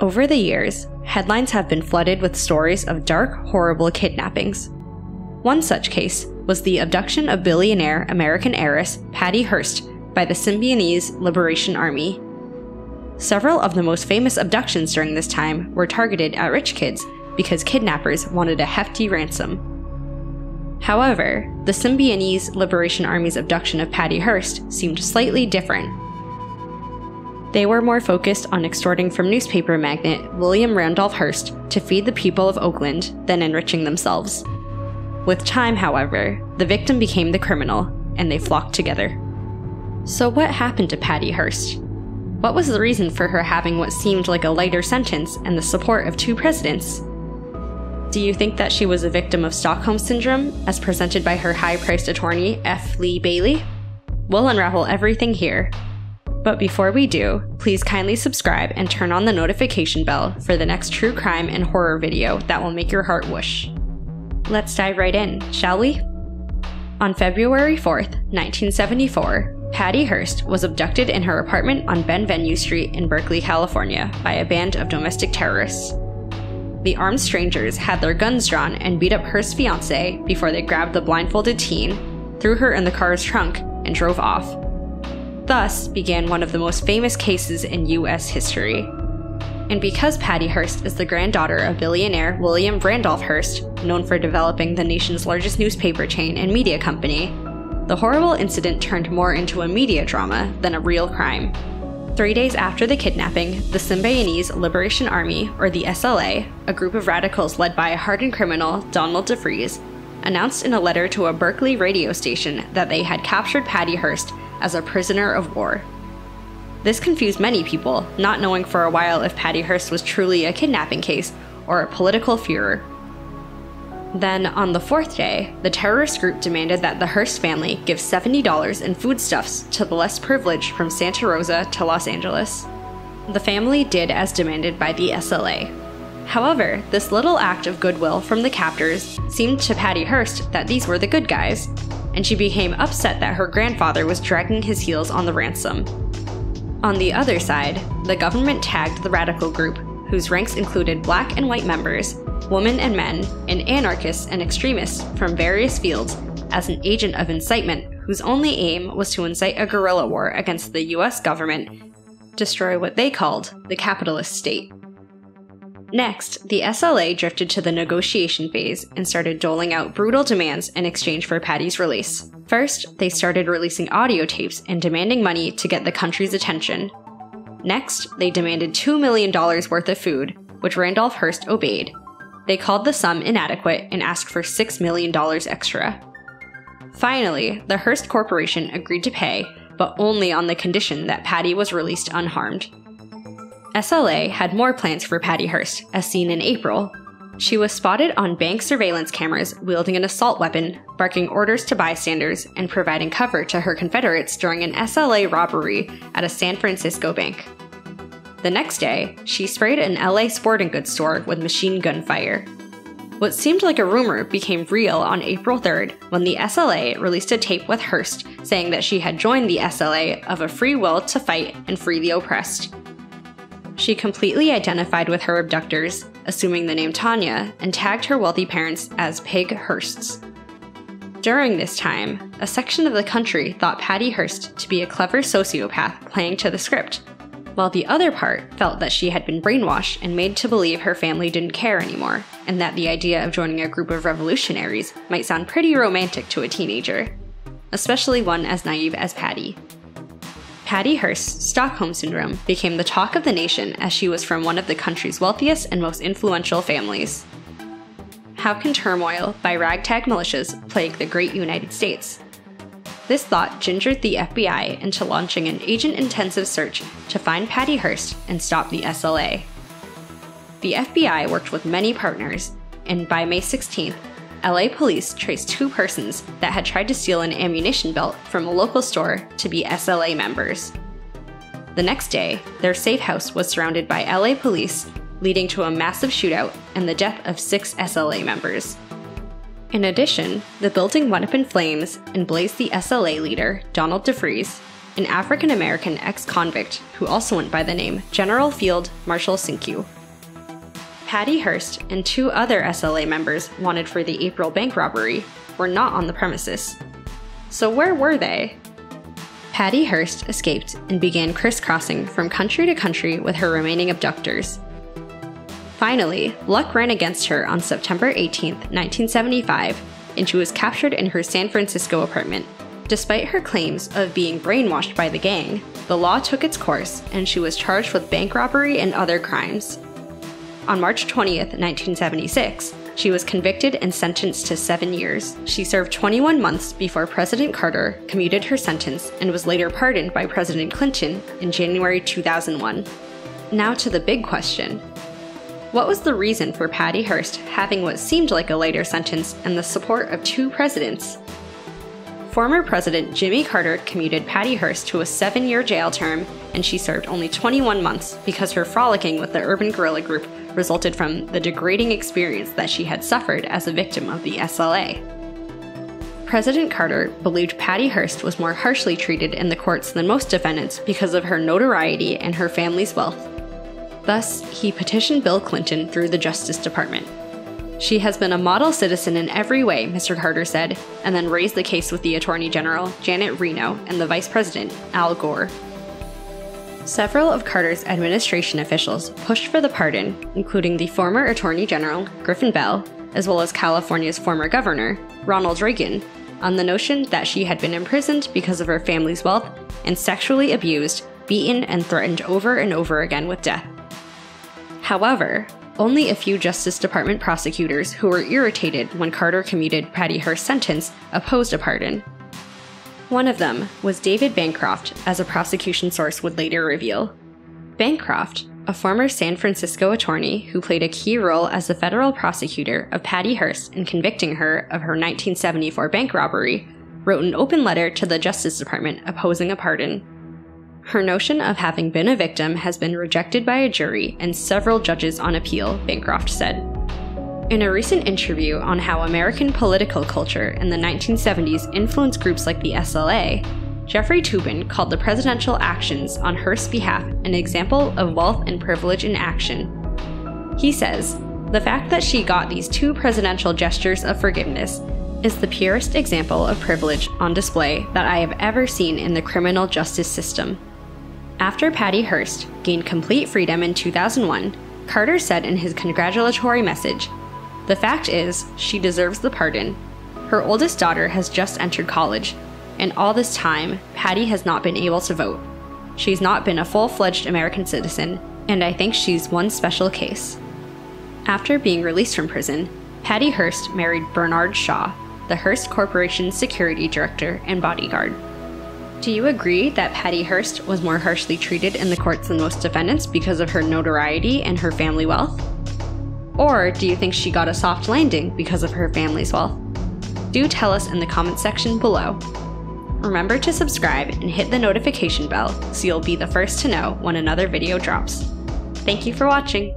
Over the years, headlines have been flooded with stories of dark, horrible kidnappings. One such case was the abduction of billionaire American heiress Patty Hearst by the Symbionese Liberation Army. Several of the most famous abductions during this time were targeted at rich kids because kidnappers wanted a hefty ransom. However, the Symbionese Liberation Army's abduction of Patty Hearst seemed slightly different. They were more focused on extorting from newspaper magnate William Randolph Hearst to feed the people of Oakland than enriching themselves. With time, however, the victim became the criminal, and they flocked together. So what happened to Patty Hearst? What was the reason for her having what seemed like a lighter sentence and the support of 2 presidents? Do you think that she was a victim of Stockholm Syndrome, as presented by her high-priced attorney, F. Lee Bailey? We'll unravel everything here. But before we do, please kindly subscribe and turn on the notification bell for the next true crime and horror video that will make your heart whoosh. Let's dive right in, shall we? On February 4th, 1974, Patty Hearst was abducted in her apartment on Benvenue Street in Berkeley, California, by a band of domestic terrorists. The armed strangers had their guns drawn and beat up Hearst's fiancé before they grabbed the blindfolded teen, threw her in the car's trunk, and drove off. Thus began one of the most famous cases in U.S. history. And because Patty Hearst is the granddaughter of billionaire William Randolph Hearst, known for developing the nation's largest newspaper chain and media company, the horrible incident turned more into a media drama than a real crime. 3 days after the kidnapping, the Symbionese Liberation Army, or the SLA, a group of radicals led by a hardened criminal, Donald DeFreeze, announced in a letter to a Berkeley radio station that they had captured Patty Hearst as a prisoner of war. This confused many people, not knowing for a while if Patty Hearst was truly a kidnapping case or a political furor. Then, on the 4th day, the terrorist group demanded that the Hearst family give $70 in foodstuffs to the less privileged from Santa Rosa to Los Angeles. The family did as demanded by the SLA. However, this little act of goodwill from the captors seemed to Patty Hearst that these were the good guys, and she became upset that her grandfather was dragging his heels on the ransom. On the other side, the government tagged the radical group, whose ranks included black and white members, women and men, and anarchists and extremists from various fields, as an agent of incitement whose only aim was to incite a guerrilla war against the US government, destroy what they called the capitalist state. Next, the SLA drifted to the negotiation phase and started doling out brutal demands in exchange for Patty's release. First, they started releasing audio tapes and demanding money to get the country's attention. Next, they demanded $2 million worth of food, which Randolph Hearst obeyed. They called the sum inadequate and asked for $6 million extra. Finally, the Hearst Corporation agreed to pay, but only on the condition that Patty was released unharmed. SLA had more plans for Patty Hearst, as seen in April. She was spotted on bank surveillance cameras wielding an assault weapon, barking orders to bystanders, and providing cover to her Confederates during an SLA robbery at a San Francisco bank. The next day, she sprayed an LA sporting goods store with machine gun fire. What seemed like a rumor became real on April 3rd when the SLA released a tape with Hearst saying that she had joined the SLA of a free will to fight and free the oppressed. She completely identified with her abductors, assuming the name Tanya, and tagged her wealthy parents as Pig Hearsts. During this time, a section of the country thought Patty Hearst to be a clever sociopath playing to the script, while the other part felt that she had been brainwashed and made to believe her family didn't care anymore, and that the idea of joining a group of revolutionaries might sound pretty romantic to a teenager, especially one as naive as Patty. Patty Hearst's Stockholm Syndrome became the talk of the nation as she was from one of the country's wealthiest and most influential families. How can turmoil by ragtag militias plague the great United States? This thought gingered the FBI into launching an agent-intensive search to find Patty Hearst and stop the SLA. The FBI worked with many partners, and by May 16th, LA police traced 2 persons that had tried to steal an ammunition belt from a local store to be SLA members. The next day, their safe house was surrounded by LA police, leading to a massive shootout and the death of 6 SLA members. In addition, the building went up in flames and blazed the SLA leader, Donald DeFreeze, an African-American ex-convict who also went by the name General Field Marshal Cinque. Patty Hearst and 2 other SLA members wanted for the April bank robbery were not on the premises. So where were they? Patty Hearst escaped and began crisscrossing from country to country with her remaining abductors. Finally, luck ran against her on September 18, 1975, and she was captured in her San Francisco apartment. Despite her claims of being brainwashed by the gang, the law took its course and she was charged with bank robbery and other crimes. On March 20, 1976, she was convicted and sentenced to 7 years. She served 21 months before President Carter commuted her sentence and was later pardoned by President Clinton in January 2001. Now to the big question. What was the reason for Patty Hearst having what seemed like a lighter sentence and the support of 2 presidents? Former President Jimmy Carter commuted Patty Hearst to a 7-year jail term, and she served only 21 months because her frolicking with the urban guerrilla group resulted from the degrading experience that she had suffered as a victim of the SLA. President Carter believed Patty Hearst was more harshly treated in the courts than most defendants because of her notoriety and her family's wealth. Thus, he petitioned Bill Clinton through the Justice Department. "She has been a model citizen in every way," Mr. Carter said, and then raised the case with the Attorney General, Janet Reno, and the Vice President, Al Gore. Several of Carter's administration officials pushed for the pardon, including the former Attorney General, Griffin Bell, as well as California's former governor, Ronald Reagan, on the notion that she had been imprisoned because of her family's wealth and sexually abused, beaten, and threatened over and over again with death. However, only a few Justice Department prosecutors who were irritated when Carter commuted Patty Hearst's sentence opposed a pardon. One of them was David Bancroft, as a prosecution source would later reveal. Bancroft, a former San Francisco attorney who played a key role as the federal prosecutor of Patty Hearst in convicting her of her 1974 bank robbery, wrote an open letter to the Justice Department opposing a pardon. Her notion of having been a victim has been rejected by a jury and several judges on appeal, Bancroft said. In a recent interview on how American political culture in the 1970s influenced groups like the SLA, Jeffrey Toobin called the presidential actions on Hearst's behalf an example of wealth and privilege in action. He says, "The fact that she got these 2 presidential gestures of forgiveness is the purest example of privilege on display that I have ever seen in the criminal justice system." After Patty Hearst gained complete freedom in 2001, Carter said in his congratulatory message, "The fact is, she deserves the pardon. Her oldest daughter has just entered college, and all this time, Patty has not been able to vote. She's not been a full-fledged American citizen, and I think she's one special case." After being released from prison, Patty Hearst married Bernard Shaw, the Hearst Corporation's security director and bodyguard. Do you agree that Patty Hearst was more harshly treated in the courts than most defendants because of her notoriety and her family wealth? Or do you think she got a soft landing because of her family's wealth? Do tell us in the comment section below. Remember to subscribe and hit the notification bell so you'll be the first to know when another video drops. Thank you for watching!